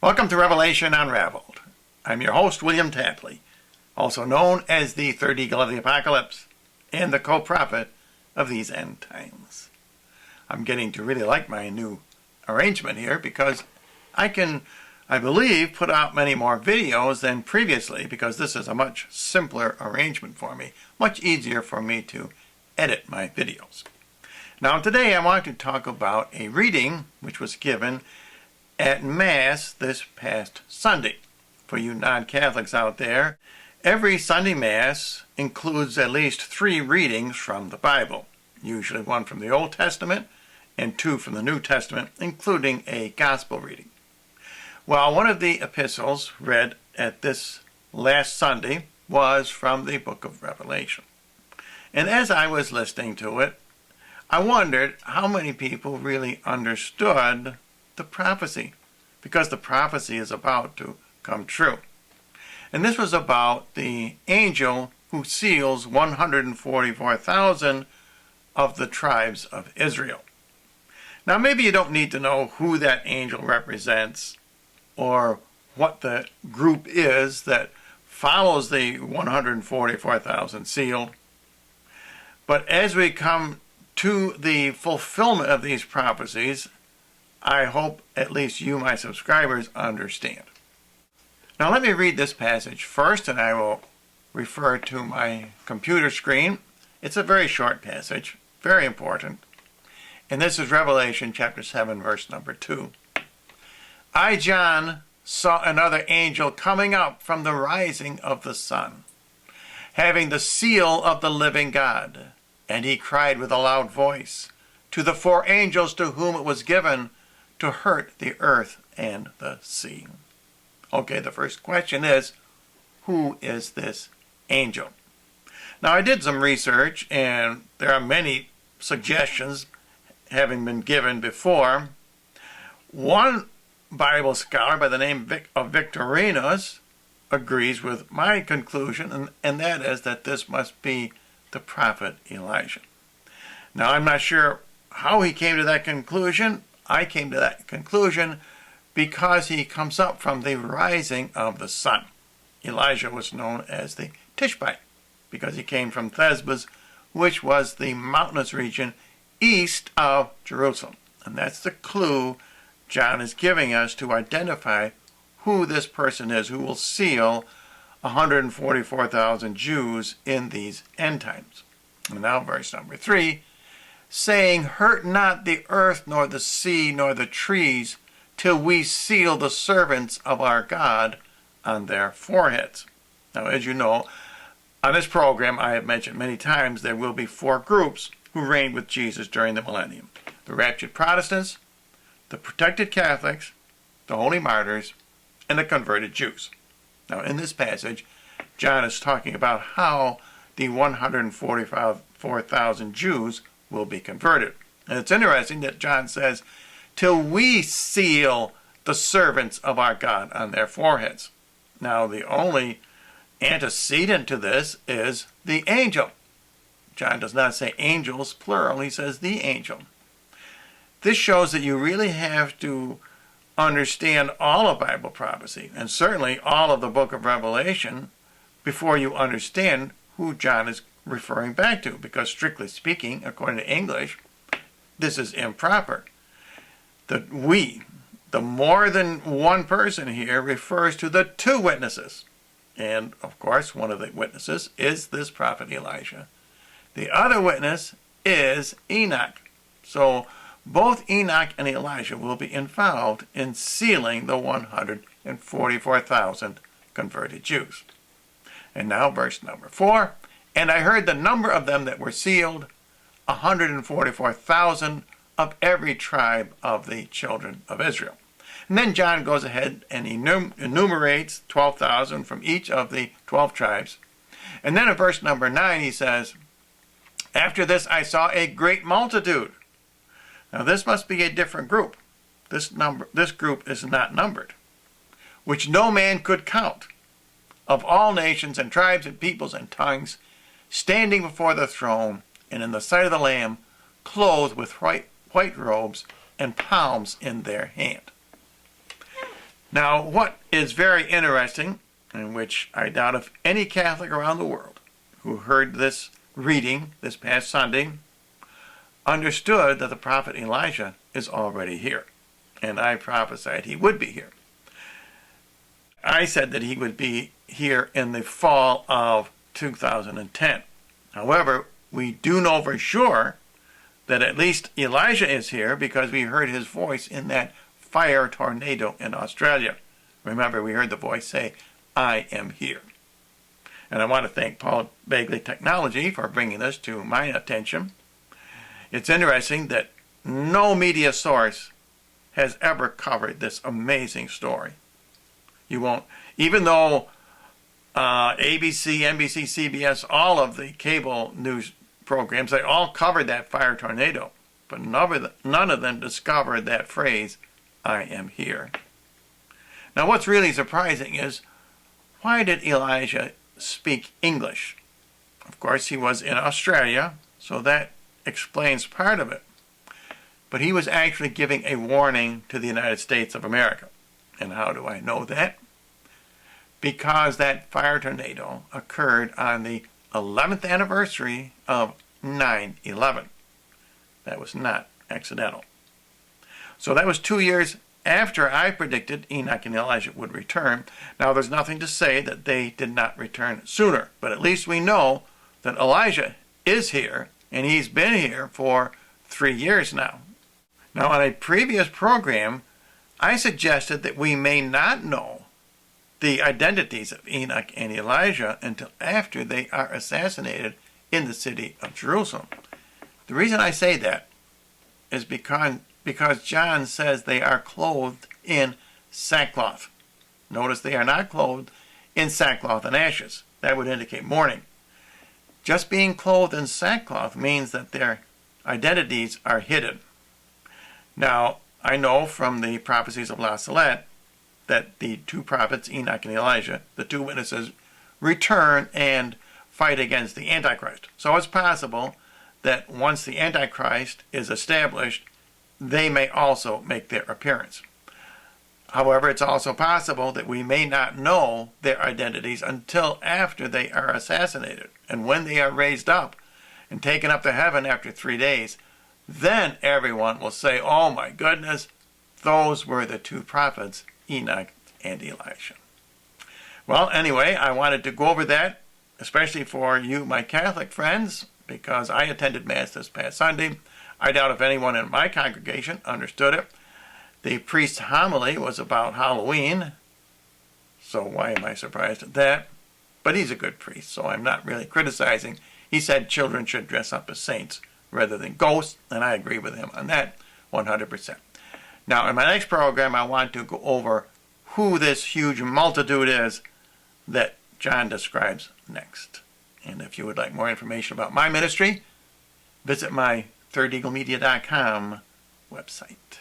Welcome to Revelation Unraveled. I'm your host, William Tapley, also known as the Third Eagle of the Apocalypse and the co-prophet of these end times. I'm getting to really like my new arrangement here because I can, I believe, put out many more videos than previously because this is a much simpler arrangement for me, much easier for me to edit my videos. Now today I want to talk about a reading which was given at Mass this past Sunday. For you non-Catholics out there, every Sunday Mass includes at least 3 readings from the Bible, usually one from the Old Testament and 2 from the New Testament, including a Gospel reading. Well, one of the epistles read at this last Sunday was from the book of Revelation. And as I was listening to it, I wondered how many people really understood the prophecy, because the prophecy is about to come true. And this was about the angel who seals 144,000 of the tribes of Israel. Now maybe you don't need to know who that angel represents or what the group is that follows the 144,000 sealed. But as we come to the fulfillment of these prophecies, I hope at least you, my subscribers, understand. Now let me read this passage first, and I will refer to my computer screen. It's a very short passage, very important. And this is Revelation chapter 7, verse number 2. I, John, saw another angel coming up from the rising of the sun, having the seal of the living God. And he cried with a loud voice to the 4 angels to whom it was given to hurt the earth and the sea. Okay, the first question is, who is this angel? Now, I did some research, and there are many suggestions having been given before. One Bible scholar by the name of Victorinus agrees with my conclusion, and that is that this must be the prophet Elijah. Now, I'm not sure how he came to that conclusion. I came to that conclusion because he comes up from the rising of the sun. Elijah was known as the Tishbite because he came from Thebes, which was the mountainous region east of Jerusalem. And that's the clue John is giving us to identify who this person is who will seal 144,000 Jews in these end times. And now verse number 3, saying, hurt not the earth, nor the sea, nor the trees, till we seal the servants of our God on their foreheads. Now, as you know, on this program, I have mentioned many times there will be 4 groups who reign with Jesus during the millennium. The raptured Protestants, the protected Catholics, the holy martyrs, and the converted Jews. Now, in this passage, John is talking about how the 144,000 Jews will be converted. And it's interesting that John says, till we seal the servants of our God on their foreheads. Now, the only antecedent to this is the angel. John does not say angels, plural. He says the angel. This shows that you really have to understand all of Bible prophecy, and certainly all of the book of Revelation, before you understand who John is referring back to, because strictly speaking, according to English, this is improper. The more than one person here refers to the 2 witnesses. And, of course, one of the witnesses is this prophet Elijah. The other witness is Enoch. So both Enoch and Elijah will be involved in sealing the 144,000 converted Jews. And now verse number 4, and I heard the number of them that were sealed, 144,000 of every tribe of the children of Israel. And then John goes ahead and enumerates 12,000 from each of the 12 tribes. And then in verse number 9 he says, after this I saw a great multitude. Now this must be a different group. This group is not numbered, which no man could count, of all nations and tribes and peoples and tongues, standing before the throne and in the sight of the Lamb, clothed with white robes and palms in their hand. Now, what is very interesting, and which I doubt if any Catholic around the world who heard this reading this past Sunday understood that the prophet Elijah is already here. And I prophesied he would be here. I said that he would be here in the fall of 2010. However, we do know for sure that at least Elijah is here because we heard his voice in that fire tornado in Australia. Remember, we heard the voice say, "I am here." And I want to thank Paul Bagley Technology for bringing this to my attention. It's interesting that no media source has ever covered this amazing story. You won't, even though ABC, NBC, CBS, all of the cable news programs, they all covered that fire tornado, but none of them discovered that phrase, "I am here." Now, what's really surprising is, why did Elijah speak English? Of course, he was in Australia, so that explains part of it. But he was actually giving a warning to the United States of America. And how do I know that? Because that fire tornado occurred on the 11th anniversary of 9/11. That was not accidental. So that was 2 years after I predicted Enoch and Elijah would return. Now, there's nothing to say that they did not return sooner, but at least we know that Elijah is here, and he's been here for 3 years now. Now, on a previous program, I suggested that we may not know the identities of Enoch and Elijah until after they are assassinated in the city of Jerusalem. The reason I say that is because John says they are clothed in sackcloth. Notice they are not clothed in sackcloth and ashes. That would indicate mourning. Just being clothed in sackcloth means that their identities are hidden. Now, I know from the prophecies of La Salette that the two prophets, Enoch and Elijah, the two witnesses, return and fight against the Antichrist. So it's possible that once the Antichrist is established, they may also make their appearance. However, it's also possible that we may not know their identities until after they are assassinated. And when they are raised up and taken up to heaven after 3 days, then everyone will say, "Oh my goodness, those were the two prophets, Enoch and Elijah." Well, anyway, I wanted to go over that, especially for you, my Catholic friends, because I attended Mass this past Sunday. I doubt if anyone in my congregation understood it. The priest's homily was about Halloween, so why am I surprised at that? But he's a good priest, so I'm not really criticizing. He said children should dress up as saints rather than ghosts, and I agree with him on that 100%. Now, in my next program, I want to go over who this huge multitude is that John describes next. And if you would like more information about my ministry, visit my thirdeaglemedia.com website.